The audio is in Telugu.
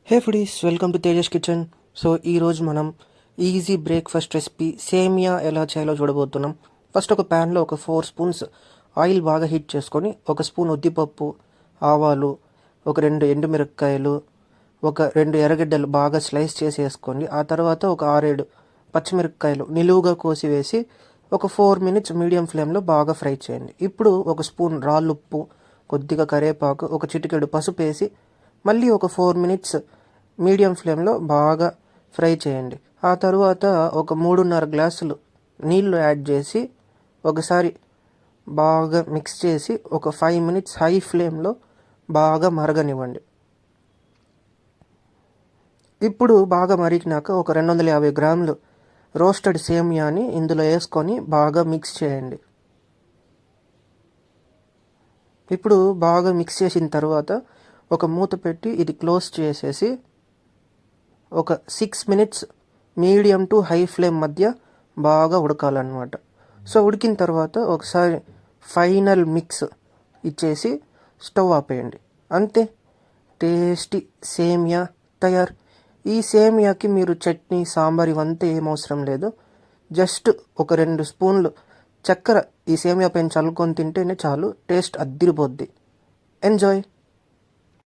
Hey foodies, welcome to Tejesh kitchen. So ఈరోజు మనం ఈజీ బ్రేక్ఫాస్ట్ రెసిపీ సేమియా ఎలా చేయాలో చూడబోతున్నాం. ఫస్ట్ ఒక ప్యాన్లో ఒక 4 స్పూన్స్ ఆయిల్ బాగా హీట్ చేసుకొని, ఒక స్పూన్ ఉద్దిపప్పు, ఆవాలు, ఒక 2 ఎండుమిరపకాయలు, ఒక 2 ఎర్రగడ్డలు బాగా స్లైస్ చేసి వేసుకోండి. ఆ తర్వాత ఒక 6-7 పచ్చిమిరపకాయలు నిలువుగా కోసి వేసి ఒక 4 మినిట్స్ మీడియం ఫ్లేమ్లో బాగా ఫ్రై చేయండి. ఇప్పుడు ఒక స్పూన్ రాళ్ళుప్పు, కొద్దిగా కరివేపాకు, ఒక చిటికెడు పసుపు వేసి మళ్ళీ ఒక 4 మినిట్స్ మీడియం ఫ్లేమ్లో బాగా ఫ్రై చేయండి. ఆ తరువాత ఒక 3.5 గ్లాసులు నీళ్లు యాడ్ చేసి ఒకసారి బాగా మిక్స్ చేసి ఒక 5 మినిట్స్ హై ఫ్లేమ్లో బాగా మరగనివ్వండి. ఇప్పుడు బాగా మరిగినాక ఒక 250 గ్రాములు రోస్టెడ్ సేమియాని ఇందులో వేసుకొని బాగా మిక్స్ చేయండి. ఇప్పుడు బాగా మిక్స్ చేసిన తర్వాత ఒక మూత పెట్టి ఇది క్లోజ్ చేసేసి ఒక 6 minutes medium to high flame మధ్య బాగా ఉడకాలన్నమాట. సో ఉడికిన తర్వాత ఒకసారి ఫైనల్ మిక్స్ ఇచ్చేసి స్టవ్ ఆపేయండి. అంతే, టేస్టీ సేమియా తయారు. ఈ సేమియాకి మీరు చట్నీ, సాంబార్ ఇవంతా ఏం అవసరం లేదు. జస్ట్ ఒక 2 స్పూన్లు చక్కెర ఈ సేమియా పైన చల్లుకొని తింటేనే చాలు, టేస్ట్ అద్దిరిపోద్ది. ఎంజాయ్.